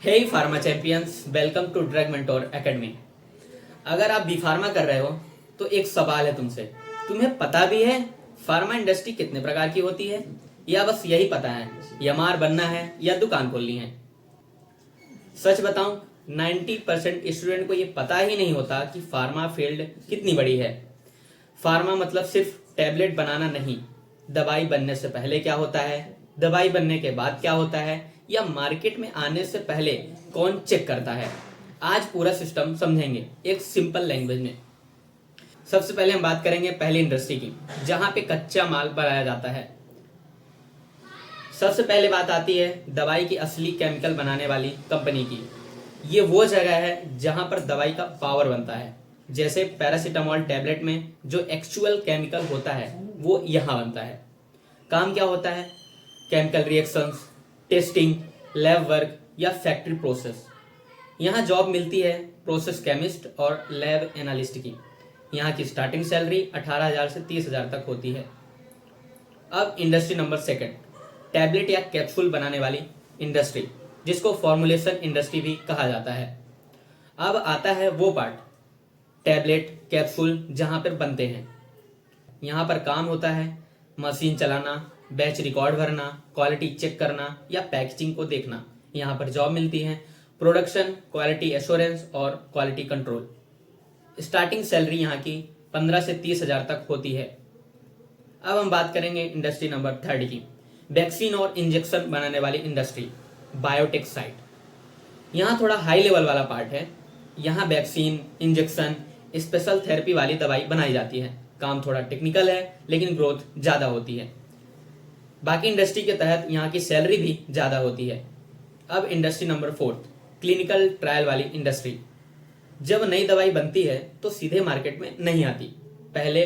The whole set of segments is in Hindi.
Hey pharma champions, welcome to drug mentor academy. अगर आप बी फार्मा कर रहे हो तो एक सवाल है तुमसे, तुम्हें पता भी है फार्मा इंडस्ट्री कितने प्रकार की होती है, या बस यही पता है यमार बनना है या दुकान खोलनी है? सच बताऊं, 90% स्टूडेंट को ये पता ही नहीं होता कि फार्मा फील्ड कितनी बड़ी है। फार्मा मतलब सिर्फ टैबलेट बनाना नहीं, दवाई बनने से पहले क्या होता है, दवाई बनने के बाद क्या होता है, या मार्केट में आने से पहले कौन चेक करता है। आज पूरा सिस्टम समझेंगे एक सिंपल लैंग्वेज में। सबसे पहले हम बात करेंगे पहली इंडस्ट्री की, जहां पे कच्चा माल बनाया जाता है। सबसे पहले बात आती है दवाई की असली केमिकल बनाने वाली कंपनी की। ये वो जगह है जहां पर दवाई का पावर बनता है। जैसे पैरासीटामोल टैबलेट में जो एक्चुअल केमिकल होता है वो यहाँ बनता है। काम क्या होता है? Chemical reactions, testing, lab work या फैक्ट्री प्रोसेस। यहाँ जॉब मिलती है प्रोसेस केमिस्ट और लैब एनालिस्ट की। यहाँ की स्टार्टिंग सैलरी 18,000 से 30,000 तक होती है। अब इंडस्ट्री नंबर सेकंड, टैबलेट या कैप्सूल बनाने वाली इंडस्ट्री, जिसको फॉर्मुलेशन इंडस्ट्री भी कहा जाता है। अब आता है वो पार्ट, टैबलेट कैप्सूल जहाँ पर बनते हैं। यहाँ पर काम होता है मशीन चलाना, बैच रिकॉर्ड भरना, क्वालिटी चेक करना या पैकेजिंग को देखना। यहाँ पर जॉब मिलती है प्रोडक्शन, क्वालिटी एश्योरेंस और क्वालिटी कंट्रोल। स्टार्टिंग सैलरी यहाँ की 15 से 30,000 तक होती है। अब हम बात करेंगे इंडस्ट्री नंबर थर्ड की, वैक्सीन और इंजेक्शन बनाने वाली इंडस्ट्री, बायोटेक साइट। यहाँ थोड़ा हाई लेवल वाला पार्ट है। यहाँ वैक्सीन, इंजेक्शन, स्पेशल थेरेपी वाली दवाई बनाई जाती है। काम थोड़ा टेक्निकल है लेकिन ग्रोथ ज़्यादा होती है। बाकी इंडस्ट्री के तहत यहाँ की सैलरी भी ज़्यादा होती है। अब industry number fourth, clinical trial वाली इंडस्ट्री। जब नई दवाई बनती है तो सीधे मार्केट में नहीं आती, पहले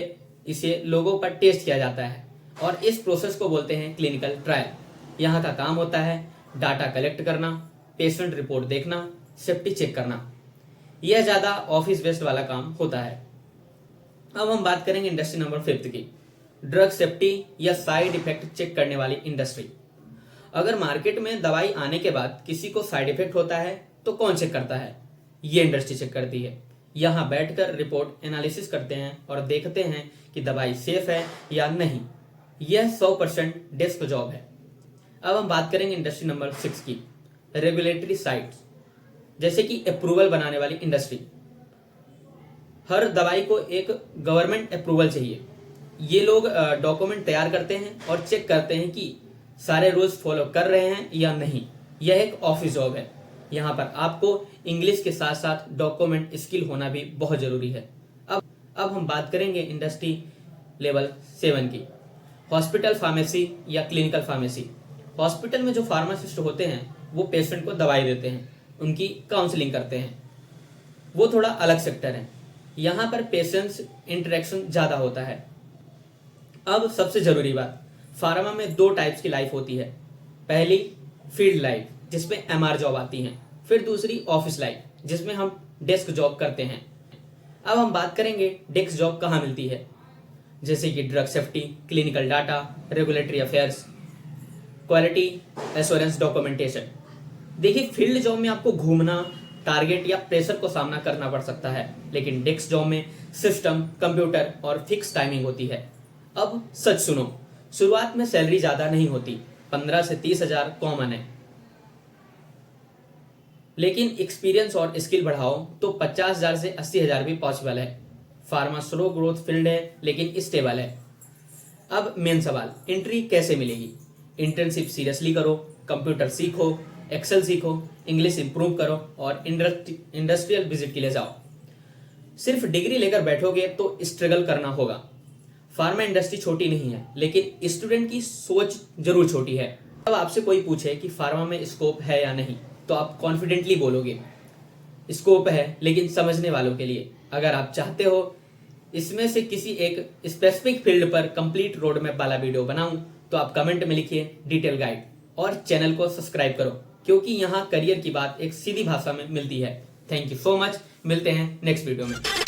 इसे लोगों पर टेस्ट किया जाता है और इस प्रोसेस को बोलते हैं क्लिनिकल ट्रायल। यहाँ का काम होता है डाटा कलेक्ट करना, पेशेंट रिपोर्ट देखना, सेफ्टी चेक करना। यह ज़्यादा ऑफिस बेस्ड वाला काम होता है। अब हम बात करेंगे इंडस्ट्री नंबर फिफ्थ की, ड्रग सेफ्टी या साइड इफेक्ट चेक करने वाली इंडस्ट्री। अगर मार्केट में दवाई आने के बाद किसी को साइड इफेक्ट होता है तो कौन चेक करता है? ये इंडस्ट्री चेक करती है। यहाँ बैठकर रिपोर्ट एनालिसिस करते हैं और देखते हैं कि दवाई सेफ है या नहीं। यह 100% डेस्क जॉब है। अब हम बात करेंगे इंडस्ट्री नंबर 6 की, रेगुलेटरी साइट्स, जैसे कि अप्रूवल बनाने वाली इंडस्ट्री। हर दवाई को एक गवर्नमेंट अप्रूवल चाहिए। ये लोग डॉक्यूमेंट तैयार करते हैं और चेक करते हैं कि सारे रूल्स फॉलो कर रहे हैं या नहीं। यह एक ऑफिस जॉब है। यहाँ पर आपको इंग्लिश के साथ साथ डॉक्यूमेंट स्किल होना भी बहुत जरूरी है। अब हम बात करेंगे इंडस्ट्री लेवल 7 की, हॉस्पिटल फार्मेसी या क्लिनिकल फार्मेसी। हॉस्पिटल में जो फार्मासिस्ट होते हैं वो पेशेंट को दवाई देते हैं, उनकी काउंसलिंग करते हैं। वो थोड़ा अलग सेक्टर है। यहाँ पर पेशेंट्स इंटरेक्शन ज़्यादा होता है। अब सबसे ज़रूरी बात, फार्मा में 2 टाइप्स की लाइफ होती है। पहली फील्ड लाइफ, जिसमें एमआर जॉब आती हैं। फिर दूसरी ऑफिस लाइफ, जिसमें हम डेस्क जॉब करते हैं। अब हम बात करेंगे डेस्क जॉब कहाँ मिलती है, जैसे कि drug safety, clinical data, regulatory affairs, quality assurance, documentation. देखिए, फील्ड जॉब में आपको घूमना, टारगेट या प्रेशर को सामना करना पड़ सकता है, लेकिन डेस्क जॉब में सिस्टम, कंप्यूटर और फिक्स टाइमिंग होती है। अब सच सुनो, शुरुआत में सैलरी ज़्यादा नहीं होती, 15 से 30,000 कॉमन है, लेकिन एक्सपीरियंस और स्किल बढ़ाओ तो 50,000 से 80,000 भी पॉसिबल है। फार्मा स्लो ग्रोथ फील्ड है लेकिन स्टेबल है। अब मेन सवाल, एंट्री कैसे मिलेगी? इंटर्नशिप सीरियसली करो, कंप्यूटर सीखो, एक्सेल सीखो, इंग्लिश इंप्रूव करो और इंडस्ट्रियल विजिट के लिए जाओ। सिर्फ डिग्री लेकर बैठोगे तो स्ट्रगल करना होगा। फार्मा इंडस्ट्री छोटी नहीं है, लेकिन स्टूडेंट की सोच जरूर छोटी है। अब आपसे कोई पूछे कि फार्मा में स्कोप है या नहीं, तो आप कॉन्फिडेंटली बोलोगे स्कोप है, लेकिन समझने वालों के लिए। अगर आप चाहते हो इसमें से किसी एक स्पेसिफिक फील्ड पर कंप्लीट रोड मैप वाला वीडियो बनाऊं, तो आप कमेंट में लिखिए डिटेल गाइड और चैनल को सब्सक्राइब करो, क्योंकि यहाँ करियर की बात एक सीधी भाषा में मिलती है। थैंक यू सो मच, मिलते हैं नेक्स्ट वीडियो में।